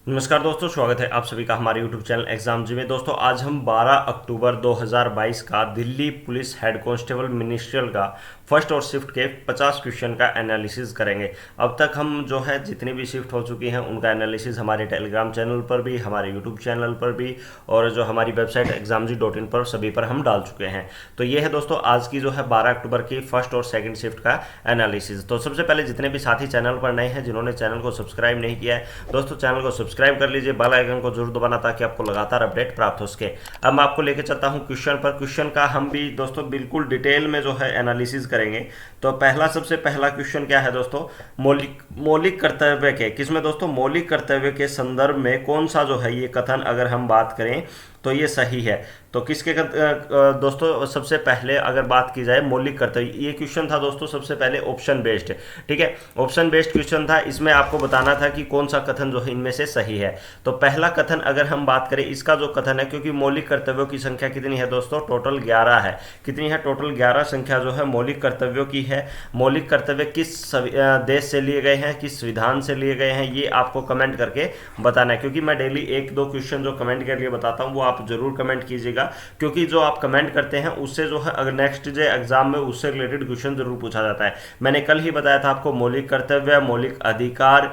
नमस्कार दोस्तों, स्वागत है आप सभी का हमारे YouTube चैनल एग्जाम जी में। दोस्तों आज हम 12 अक्टूबर 2022 का Delhi police head constable ministerial का फर्स्ट और शिफ्ट के 50 क्वेश्चन का एनालिसिस करेंगे। अब तक हम जो है जितनी भी शिफ्ट हो चुकी हैं उनका एनालिसिस हमारे टेलीग्राम चैनल पर भी, हमारे यूट्यूब चैनल पर भी और जो हमारी वेबसाइट examji.in पर सभी पर हम डाल चुके हैं। तो ये है दोस्तों आज की जो है 12 अक्टूबर की फर्स्ट और सेकंड शिफ्ट का एनालिसिस। तो सबसे पहले जितने भी साथी चैनल पर नए हैं, जिन्होंने चैनल को सब्सक्राइब नहीं किया है, दोस्तों चैनल को सब्सक्राइब कर लीजिए, बेल आइकन को जरूर दबाना ताकि आपको लगातार अपडेट प्राप्त हो सके। अब मैं आपको लेके चलता हूं क्वेश्चन पर। क्वेश्चन का हम भी दोस्तों बिल्कुल डिटेल में जो है एनालिसिस करेंगे। तो सबसे पहला क्वेश्चन क्या है दोस्तों, मौलिक कर्तव्य के किसमें दोस्तों, मौलिक कर्तव्य के संदर्भ में कौन सा जो है ये कथन अगर हम बात करें तो ये सही है। तो किसके दोस्तों सबसे पहले अगर बात की जाए मौलिक कर्तव्य, ये क्वेश्चन था दोस्तों सबसे पहले ऑप्शन बेस्ड। ठीक है, ऑप्शन बेस्ड क्वेश्चन था, इसमें आपको बताना था कि कौन सा कथन जो है इनमें से सही है। तो पहला कथन अगर हम बात करें, इसका जो कथन है, क्योंकि मौलिक कर्तव्यों की संख्या कितनी है दोस्तों, टोटल 11 है। कितनी है, टोटल 11 संख्या जो है मौलिक कर्तव्यों की है। मौलिक कर्तव्य किस देश से लिए गए हैं, किस संविधान से लिए गए हैं, ये आपको कमेंट करके बताना है। क्योंकि मैं डेली एक दो क्वेश्चन जो कमेंट के लिए बताता हूँ वो आप जरूर कमेंट कीजिएगा, क्योंकि जो आप कमेंट करते हैं उससे जो है अगर नेक्स्ट जो एग्जाम में उससे रिलेटेड क्वेश्चन जरूर पूछा जाता है। मैंने कल ही बताया था आपको मौलिक कर्तव्य, मौलिक अधिकार,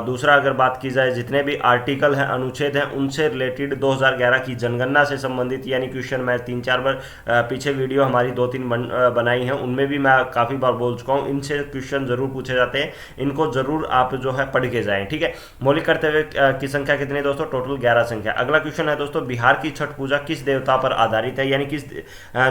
दूसरा अगर बात की जाए जितने भी आर्टिकल हैं, अनुच्छेद हैं, उनसे रिलेटेड 2011 की जनगणना से संबंधित यानी क्वेश्चन मैं 3-4 बार पीछे वीडियो हमारी 2-3 बनाई हैं, उनमें भी मैं काफ़ी बार बोल चुका हूँ, इनसे क्वेश्चन जरूर पूछे जाते हैं, इनको जरूर आप जो है पढ़ के जाएं। ठीक है, मौलिक कर्तव्य की संख्या कितनी है दोस्तों, टोटल 11 संख्या। अगला क्वेश्चन है दोस्तों, बिहार की छठ पूजा किस देवता पर आधारित है, यानी किस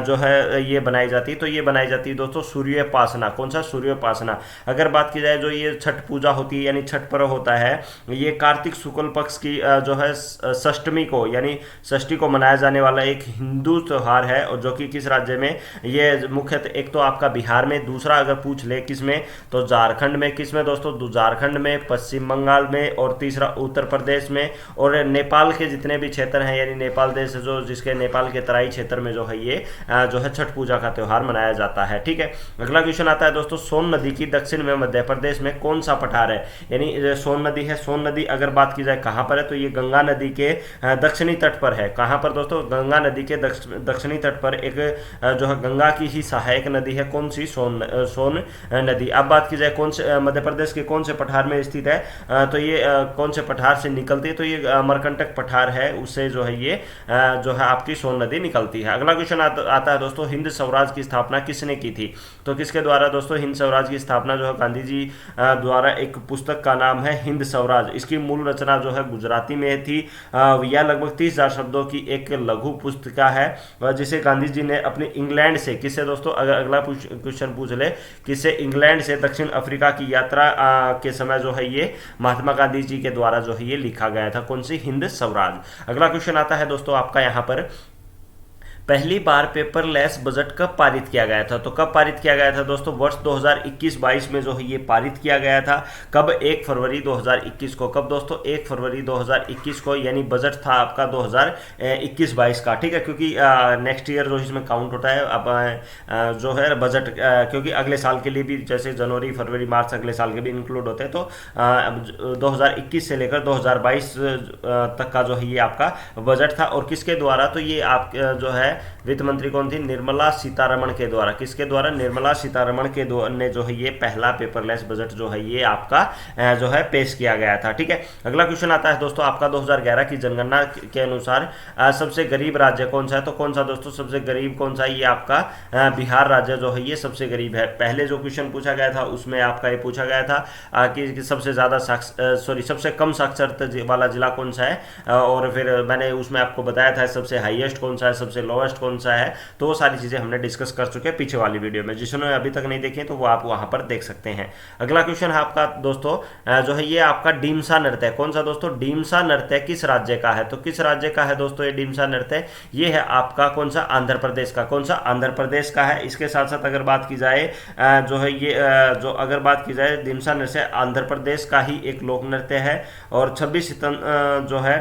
जो है ये बनाई जाती है, तो ये बनाई जाती है दोस्तों सूर्योपासना। कौन सा, सूर्योपासना। अगर बात की जाए जो ये छठ पूजा होती है यानी छठ पर्व होता है, ये कार्तिक शुक्ल पक्ष की जो है षष्टमी को यानी षष्ठी को मनाया जाने वाला एक हिंदू त्योहार है, और जो कि किस राज्य में, ये मुख्यतः एक तो आपका बिहार में, दूसरा अगर पूछ ले किस में तो झारखंड में, किस में दोस्तों, झारखंड में, पश्चिम बंगाल में, और तीसरा उत्तर प्रदेश में, और नेपाल के जितने भी क्षेत्र हैं यानी नेपाल देश जो जिसके नेपाल के तराई क्षेत्र में जो है ये जो है छठ पूजा का त्यौहार मनाया जाता है। ठीक है, अगला क्वेश्चन आता है दोस्तों, सोन नदी की दक्षिण में मध्य प्रदेश में कौन सा पठार है, यानी सोन नदी है, सोन नदी अगर बात की जाए कहां पर है तो ये गंगा नदी के दक्षिणी तट पर है। कहां पर दोस्तों, गंगा नदी के दक्षिणी तट पर एक जो है गंगा की ही सहायक नदी है, कौन सी, सोन नदी। अब बात की जाए कौन से मध्य प्रदेश के कौन से पठार में स्थित है, तो ये कौन से पठार से निकलती है, तो ये अमरकंटक पठार है, उससे जो है ये जो है आपकी सोन नदी निकलती है। अगला क्वेश्चन आता है दोस्तों, हिंद स्वराज की स्थापना किसने की थी, तो किसके द्वारा दोस्तों, हिंद स्वराज की स्थापना जो है गांधी जी द्वारा, एक पुस्तक का नाम है हिंद स्वराज। इसकी मूल रचना जो है गुजराती में थी। यह लगभग 30,000 शब्दों की एक लघु पुस्तिका है, जिसे गांधी जी ने अपने इंग्लैंड से, किससे दोस्तों, अगर अगला क्वेश्चन पूछ ले, किससे, इंग्लैंड से दक्षिण अफ्रीका की यात्रा के समय जो है ये महात्मा गांधी जी के द्वारा जो है ये लिखा गया था, कौन सी, हिंद स्वराज। अगला क्वेश्चन आता है दोस्तों आपका यहाँ पर, पहली बार पेपरलेस बजट कब पारित किया गया था, तो कब पारित किया गया था दोस्तों, वर्ष 2021-22 में जो है ये पारित किया गया था। कब, 1 फरवरी 2021 को। कब दोस्तों, 1 फरवरी 2021 को, यानी बजट था आपका 2021-22 का। ठीक है, क्योंकि नेक्स्ट ईयर जो इसमें काउंट होता है अब जो है बजट, क्योंकि अगले साल के लिए भी जैसे जनवरी फरवरी मार्च अगले साल के भी इंक्लूड होते हैं, तो 2021 से लेकर 2022 तक का जो है ये आपका बजट था। और किसके द्वारा, तो ये आप जो है वित्त मंत्री कौन थी, निर्मला सीतारमण के द्वारा। किसके द्वारा, निर्मला सीतारमण के ने जो है ये पहला पेपरलेस बजट जो है ये आपका जो है पेश किया गया था। ठीक है, अगला क्वेश्चन आता है दोस्तों आपका, 2011 की जनगणना के अनुसार सबसे गरीब राज्य कौन सा है, तो कौन सा दोस्तों, सबसे गरीब कौन सा, ये आपका बिहार राज्य जो है ये सबसे गरीब है। पहले जो क्वेश्चन पूछा गया था उसमें आपका ये पूछा गया था कि सबसे ज्यादा सबसे कम साक्षरता वाला जिला कौन सा है, और फिर मैंने उसमें आपको बताया था सबसे हाईएस्ट कौन सा है, सबसे लोवेस्ट कौन सा है। तो वो सारी चीजें हमने डिस्कस कर चुके हैं पीछे वाली वीडियो में, जिसने अभी तक नहीं देखी तो वो आप वहां पर देख सकते हैं। अगला क्वेश्चन है आपका दोस्तों जो है ये आपका डीमसा नृत्य, कौन सा दोस्तों, डीमसा नृत्य किस राज्य का है, तो किस राज्य का है दोस्तों ये डीमसा नृत्य, ये है आपका कौन सा, आंध्र प्रदेश का। कौन सा, आंध्र प्रदेश का है। इसके साथ साथ अगर बात की जाए जो है ये जो अगर बात की जाए डीमसा नृत्य आंध्र प्रदेश का ही एक लोक नृत्य है, और 26 सितंबर जो है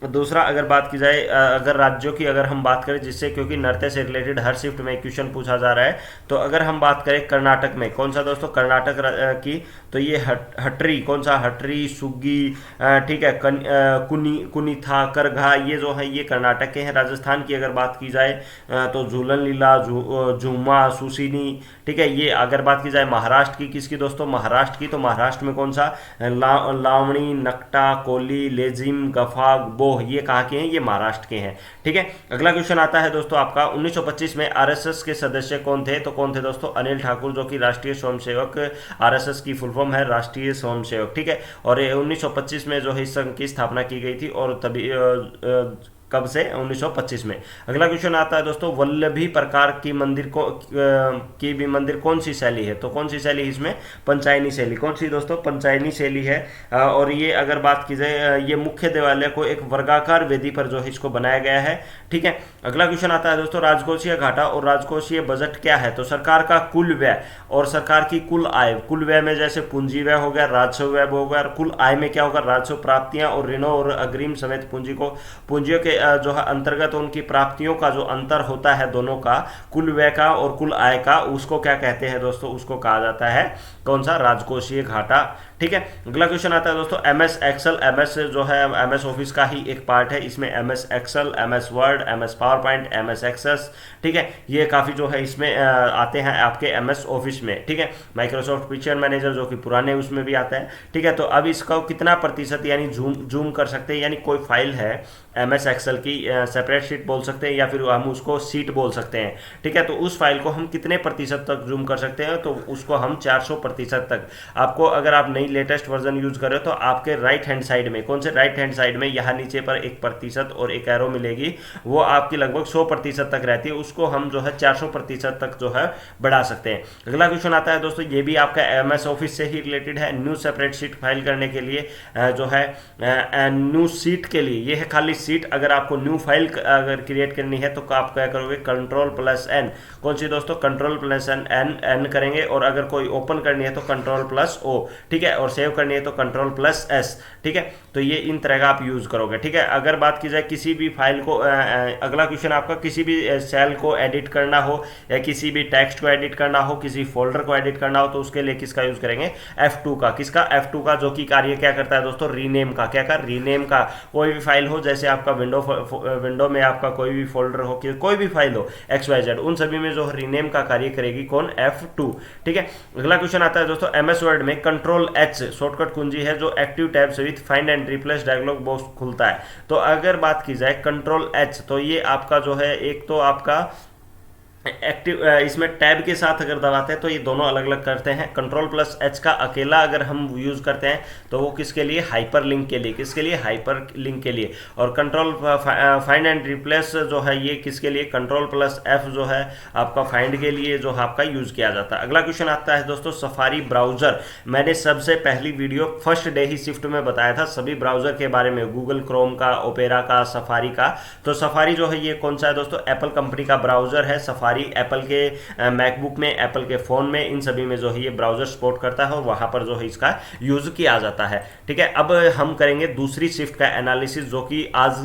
दूसरा अगर बात की जाए, अगर राज्यों की अगर हम बात करें, जिससे क्योंकि नृत्य से रिलेटेड हर शिफ्ट में क्वेश्चन पूछा जा रहा है, तो अगर हम बात करें कर्नाटक में, कौन सा दोस्तों, कर्नाटक की, तो ये हटरी, कौन सा, हटरी, सुग्गी, ठीक है, कुनीथा, करघा, ये जो है ये कर्नाटक के हैं। राजस्थान की अगर बात की जाए तो झूलन लीला, झूमा, सुसीनी, ठीक है। ये अगर बात की जाए महाराष्ट्र की, किसकी दोस्तों, महाराष्ट्र की, तो महाराष्ट्र में कौन सा, लावणी, नकटा, कोली, लेजिम, गफा, बोह, ये कहाँ के हैं, ये महाराष्ट्र के हैं, ठीक है। अगला क्वेश्चन आता है दोस्तों आपका, 1925 में आरएसएस के सदस्य कौन थे, तो कौन थे दोस्तों, अनिल ठाकुर, जो कि राष्ट्रीय स्वयंसेवक, आरएसएस की फुल फॉर्म है राष्ट्रीय स्वयंसेवक, ठीक है। और 1925 में जो है इस संघ की स्थापना की गई थी, और तभी कब से, 1925 में। अगला क्वेश्चन आता है दोस्तों, वल्लभी प्रकार की मंदिर को की भी मंदिर कौन सी शैली है, तो कौन सी शैली इसमें, पंचायनी शैली, कौन सी दोस्तों, पंचायनी शैली है। और ये अगर बात की जाए, ये मुख्य देवालय को एक वर्गाकार वेदी पर जो है इसको बनाया गया है, ठीक है। अगला क्वेश्चन आता है दोस्तों, राजकोषीय घाटा और राजकोषीय बजट क्या है, तो सरकार का कुल व्यय और सरकार की कुल आय, कुल व्यय में जैसे पूंजी व्यय हो गया, राजस्व व्यय हो गया, और कुल आय में क्या होगा, राजस्व प्राप्तियां और ऋणों और अग्रिम समेत पूंजियों के जो है अंतर्गत उनकी प्राप्तियों का जो अंतर होता है दोनों का, कुल व्यय का और कुल आय का, उसको क्या कहते हैं दोस्तों, उसको कहा जाता है कौन सा, राजकोषीय घाटा, ठीक है। अगला क्वेश्चन आता है दोस्तों, एमएस एक्सेल, एमएस जो है एमएस ऑफिस का ही एक पार्ट है, इसमें MS Excel, MS Word, MS PowerPoint, MS Access, ठीक है, ये काफी जो है इसमें आते हैं आपके एमएस ऑफिस में, ठीक है। माइक्रोसॉफ्ट पिक्चर मैनेजर जो कि पुराने उसमें भी आता है, ठीक है। तो अब इसका कितना प्रतिशत यानी जूम कर सकते हैं, यानी कोई फाइल है एमएस एक्सेल की, सेपरेट शीट बोल सकते हैं या फिर हम उसको सीट बोल सकते हैं, ठीक है। तो उस फाइल को हम कितने प्रतिशत तक जूम कर सकते हैं, तो उसको हम 400% तक। आपको अगर आप नई लेटेस्ट वर्जन यूज कर रहे हो तो आपके राइट हैंड साइड में, कौन से राइट हैंड साइड में, यहाँ नीचे पर 1% और एक एरो मिलेगी, वो आपकी लगभग 100% तक रहती है, उसको हम जो है 400% तक जो है बढ़ा सकते हैं। अगला क्वेश्चन आता है दोस्तों, ये भी आपका एमएस ऑफिस से ही रिलेटेड है, न्यू सेपरेट शीट फाइल करने के लिए जो है न्यू सीट के लिए, ये है खाली सीट। अगर आपको न्यू फाइल अगर क्रिएट करनी है तो आप क्या करोगे, Ctrl+N, कौन सी दोस्तों, Ctrl+N करेंगे, और अगर कोई ओपन करनी है तो Ctrl+O, ठीक है, और सेव करनी है तो Ctrl+S, ठीक है। तो ये इन तरह का आप यूज करोगे, ठीक है। अगर बात की जाए किसी भी फाइल को, अगला क्वेश्चन आपका, किसी भी सेल को एडिट करना हो या किसी भी टेक्स्ट को एडिट करना हो, किसी फोल्डर को एडिट करना हो, तो उसके लिए किसका यूज करेंगे, F2 का, किसका, F2 का, जो कि कार्य क्या करता है दोस्तों, रीनेम का, क्या कर, रीनेम का। कोई भी फाइल हो, जैसे आपका विंडो में आपका कोई भी फोल्डर हो, कोई भी फाइल हो XYZ, उन सभी में जो रीनेम का कार्य करेगी कौन, F2, ठीक है। अगला क्वेश्चन आता है दोस्तों, एमएस वर्ड में Ctrl+H शॉर्टकट कुंजी है, जो active tabs with find and replace dialog box खुलता है। तो अगर बात की जाए Ctrl+H, तो ये आपका जो है, एक तो आपका एक्टिव, इसमें टैब के साथ अगर दबाते हैं तो ये दोनों अलग अलग करते हैं। Ctrl+H का अकेला अगर हम यूज करते हैं तो वो किसके लिए, हाइपर लिंक के लिए, किसके लिए, हाइपर लिंक के लिए। और कंट्रोल फाइंड एंड रिप्लेस जो है ये किसके लिए, Ctrl+F जो है आपका फाइंड के लिए जो आपका यूज किया जाता है। अगला क्वेश्चन आता है दोस्तों, सफारी ब्राउजर। मैंने सबसे पहली वीडियो फर्स्ट डे ही शिफ्ट में बताया था सभी ब्राउजर के बारे में, गूगल क्रोम का, ओपेरा का, सफारी का। तो सफारी जो है ये कौन सा है दोस्तों, एप्पल कंपनी का ब्राउजर है सफारी। एप्पल के मैकबुक में, एप्पल के फोन में, इन सभी में जो है ये ब्राउजर सपोर्ट करता है और वहां पर जो है इसका यूज किया जाता है, ठीक है। अब हम करेंगे दूसरी शिफ्ट का एनालिसिस, जो कि आज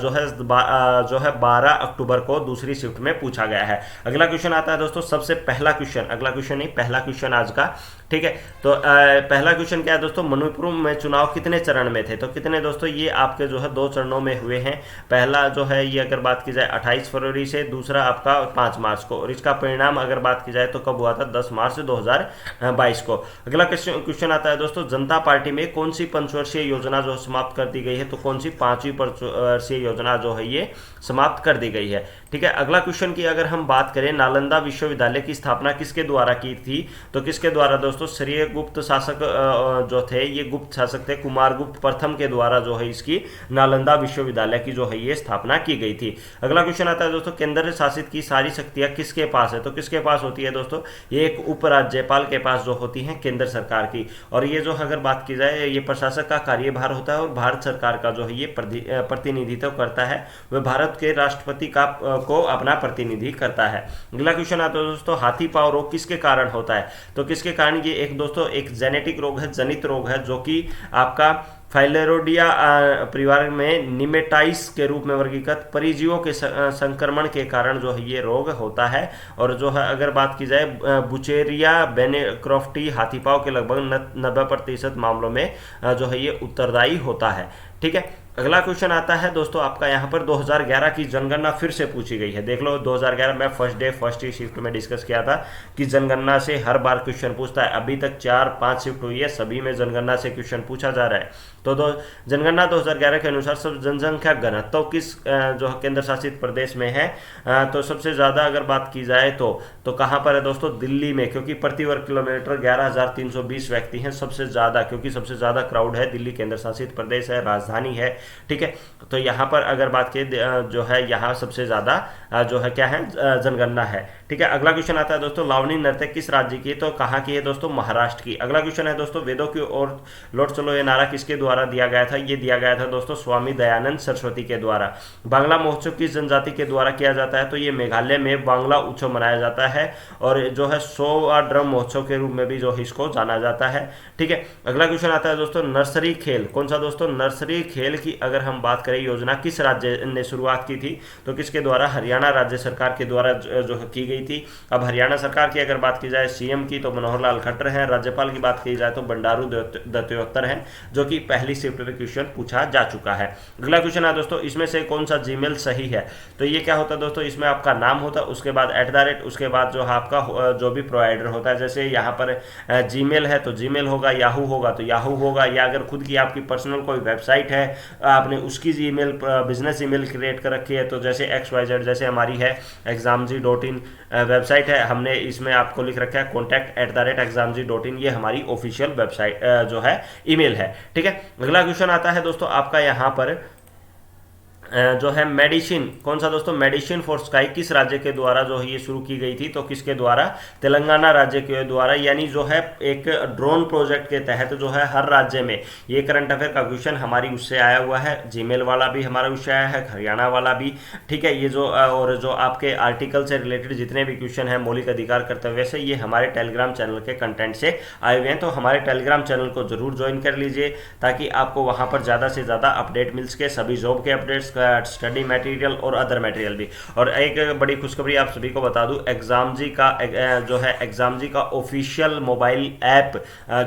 जो है 12 अक्टूबर को दूसरी शिफ्ट में पूछा गया है। अगला क्वेश्चन आता है दोस्तों, सबसे पहला क्वेश्चन, अगला क्वेश्चन नहीं, पहला क्वेश्चन आज का, ठीक है। तो पहला क्वेश्चन क्या है दोस्तों, मणिपुर में चुनाव कितने चरण में थे, तो कितने दोस्तों, ये आपके जो है 2 चरणों में हुए हैं। पहला जो है ये अगर बात की जाए 28 फरवरी से, दूसरा आपका 5 मार्च को, और इसका परिणाम अगर बात की जाए तो कब हुआ था, 10 मार्च 2022 को। अगला क्वेश्चन आता है दोस्तों, जनता पार्टी में कौन सी पंचवर्षीय योजना जो समाप्त कर दी गई है, तो कौन सी 5वीं पंचवर्षीय योजना जो है ये समाप्त कर दी गई है, ठीक है। अगला क्वेश्चन की अगर हम बात करें, नालंदा विश्वविद्यालय की स्थापना किसके द्वारा की थी, तो किसके द्वारा दोस्तों, श्रेय गुप्त शासक जो थे, ये गुप्त शासक थे, कुमार गुप्त प्रथम के द्वारा जो है इसकी नालंदा विश्वविद्यालय की जो है ये स्थापना की गई थी। अगला क्वेश्चन आता है दोस्तों, केंद्र शासित की सारी शक्तियां किसके पास है, तो किसके पास होती है दोस्तों, ये एक उपराज्यपाल के पास जो होती है केंद्र सरकार की। और ये जो अगर बात की जाए, ये प्रशासक का कार्यभार होता है और भारत सरकार का जो है ये प्रतिनिधित्व करता है, वह भारत के राष्ट्रपति का को अपना प्रतिनिधि करता है। अगला क्वेश्चन आता है दोस्तों, हाथी पांव रोग किसके कारण होता है, तो किसके कारण, ये एक दोस्तों एक जेनेटिक रोग है, जनित रोग है, जो कि आपका फाइलेरोडिया परिवार में निमेटाइस के रूप में वर्गीकृत परिजीवों के संक्रमण के कारण जो है ये रोग होता है। और जो है अगर बात की जाए बुचेरिया बेनेक्रॉफ्टी हाथीपाव के लगभग 90% मामलों में जो है ये उत्तरदायी होता है। ठीक है, अगला क्वेश्चन आता है दोस्तों आपका यहाँ पर 2011 की जनगणना फिर से पूछी गई है। देख लो 2011 में फर्स्ट ही शिफ्ट में डिस्कस किया था कि जनगणना से हर बार क्वेश्चन पूछता है। अभी तक 4-5 शिफ्ट हुई है, सभी में जनगणना से क्वेश्चन पूछा जा रहा है। तो जनगणना 2011 के अनुसार सब जनसंख्या घनत्व तो किस जो केंद्र शासित प्रदेश में है, तो सबसे ज़्यादा अगर बात की जाए तो कहाँ पर है दोस्तों, दिल्ली में, क्योंकि प्रति वर्ग किलोमीटर 11,320 व्यक्ति हैं सबसे ज़्यादा, क्योंकि सबसे ज़्यादा क्राउड है, दिल्ली केंद्र शासित प्रदेश है, राजधानी है। ठीक है, तो यहाँ पर अगर बात की जो है यहाँ सबसे ज़्यादा जो है क्या है जनगणना है। ठीक है, अगला क्वेश्चन आता है दोस्तों लावनी नृत्य किस राज्य की, तो कहाँ की है दोस्तों, महाराष्ट्र की। अगला क्वेश्चन है दोस्तों वेदों की ओर लौट चलो ये नारा किसके द्वारा दिया गया था, ये दिया गया था दोस्तों स्वामी दयानंद सरस्वती के द्वारा। बांग्ला महोत्सव किस जनजाति के द्वारा किया जाता है, तो ये मेघालय में बांग्ला उत्सव मनाया जाता है और जो है 100वां ड्रम महोत्सव के रूप में भी जो है इसको जाना जाता है। ठीक है, अगला क्वेश्चन आता है दोस्तों नर्सरी खेल, कौन सा दोस्तों, नर्सरी खेल की अगर हम बात करें योजना किस राज्य ने शुरुआत की थी, तो किसके द्वारा, हरियाणा राज्य सरकार के द्वारा जो की गई थी। अब हरियाणा सरकार की अगर बात की जाए सीएम की तो मनोहर लाल खट्टर हैं, राज्यपाल की बात की जाए तो बंडारू दत्तोत्तर हैं, जो कि पहली शिफ्ट में क्वेश्चन पूछा जा चुका है। अगला क्वेश्चन है दोस्तों इसमें से कौन सा जीमेल सही है, तो ये क्या होता है दोस्तों, इसमें आपका नाम होता है, उसके बाद @ उसके बाद जो है आपका जो भी प्रोवाइडर होता है, जैसे यहाँ पर जीमेल है तो जीमेल होगा, याहू होगा तो याहू होगा, या अगर खुद की आपकी पर्सनल कोई वेबसाइट है आपने उसकी ईमेल बिजनेस ईमेल क्रिएट कर रखी है, तो जैसे XYZ जैसे हमारी है examji.in वेबसाइट है, हमने इसमें आपको लिख रखा है contact@examji.in, ये हमारी ऑफिशियल वेबसाइट जो है ईमेल है। ठीक है, अगला क्वेश्चन आता है दोस्तों आपका यहाँ पर जो है मेडिसिन, कौन सा दोस्तों, मेडिसिन फॉर स्काई किस राज्य के द्वारा जो है ये शुरू की गई थी, तो किसके द्वारा, तेलंगाना राज्य के द्वारा। यानी जो है एक ड्रोन प्रोजेक्ट के तहत जो है हर राज्य में, ये करंट अफेयर का क्वेश्चन हमारी उससे आया हुआ है, जीमेल वाला भी हमारा उससे आया है, हरियाणा वाला भी। ठीक है, ये जो और जो आपके आर्टिकल से रिलेटेड जितने भी क्वेश्चन हैं मौलिक अधिकार कर्तव्य से, ये हमारे टेलीग्राम चैनल के कंटेंट से आए हुए हैं। तो हमारे टेलीग्राम चैनल को जरूर ज्वाइन कर लीजिए ताकि आपको वहाँ पर ज़्यादा से ज़्यादा अपडेट मिल सके, सभी जॉब के अपडेट्स, स्टडी मटेरियल और अदर मटेरियल भी। और एक बड़ी खुशखबरी आप सभी को बता दूं, एग्जामजी का जो है एग्जामजी का ऑफिशियल मोबाइल ऐप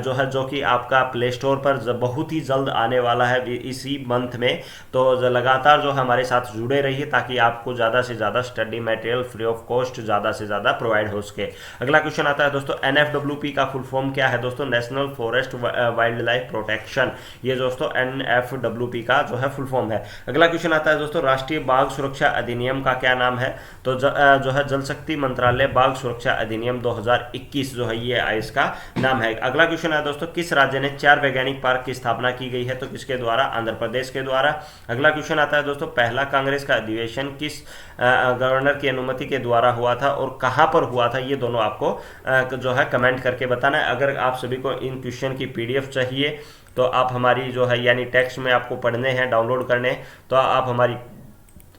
जो है, जो कि आपका प्ले स्टोर पर बहुत ही जल्द आने वाला है इसी मंथ में। तो लगातार जो हमारे साथ जुड़े रहिए ताकि आपको ज़्यादा से ज़्यादा study material free of cost ज़्यादा से ज़्यादा प्रोवाइड हो सके। अगला क्वेश्चन आता है दोस्तों NFWP का फुल फॉर्म क्या है दोस्तों, national forest wild life protection, ये दोस्तों NFWP का जो है फुल फॉर्म है। अगला क्वेश्चन आता है दोस्तों राष्ट्रीय बाघ सुरक्षा अधिनियम का क्या नाम है, तो जो है जल शक्ति मंत्रालय बाघ सुरक्षा अधिनियम 2021 जो है ये इसका नाम है। अगला क्वेश्चन है दोस्तों किस राज्य ने 4 वैज्ञानिक पार्क की स्थापना की गई है, तो किसके द्वारा, आंध्र प्रदेश के द्वारा। अगला क्वेश्चन आता है दोस्तों पहला कांग्रेस का अधिवेशन किस गवर्नर की अनुमति के द्वारा हुआ था और कहां पर हुआ था, ये दोनों आपको जो है कमेंट करके बताना है। अगर आप सभी को इन क्वेश्चन की PDF चाहिए तो आप हमारी जो है यानी टेक्स्ट में आपको पढ़ने हैं, डाउनलोड करने, तो आप हमारी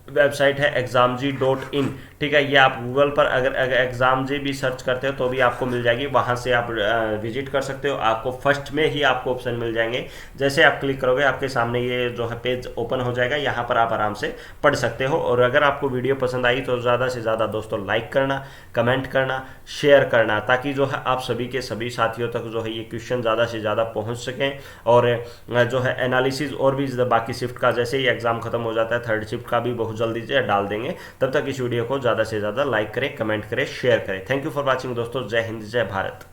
वेबसाइट है examji.in। ठीक है, ये आप गूगल पर अगर examji भी सर्च करते हो तो भी आपको मिल जाएगी, वहाँ से आप विजिट कर सकते हो। आपको फर्स्ट में ही आपको ऑप्शन मिल जाएंगे, जैसे आप क्लिक करोगे आपके सामने ये जो है पेज ओपन हो जाएगा, यहाँ पर आप आराम से पढ़ सकते हो। और अगर आपको वीडियो पसंद आई तो ज़्यादा से ज़्यादा दोस्तों लाइक करना, कमेंट करना, शेयर करना, ताकि जो है आप सभी के सभी साथियों तक जो है ये क्वेश्चन ज़्यादा से ज़्यादा पहुँच सकें। और जो है एनालिसिस और भी बाकी शिफ्ट का जैसे ही एग्ज़ाम खत्म हो जाता है, थर्ड शिफ्ट का भी बहुत जल्दी से डाल देंगे। तब तक इस वीडियो को ज़्यादा से ज़्यादा लाइक करें, कमेंट करें, शेयर करें। थैंक यू फॉर वॉचिंग दोस्तों। जय हिंद, जय भारत।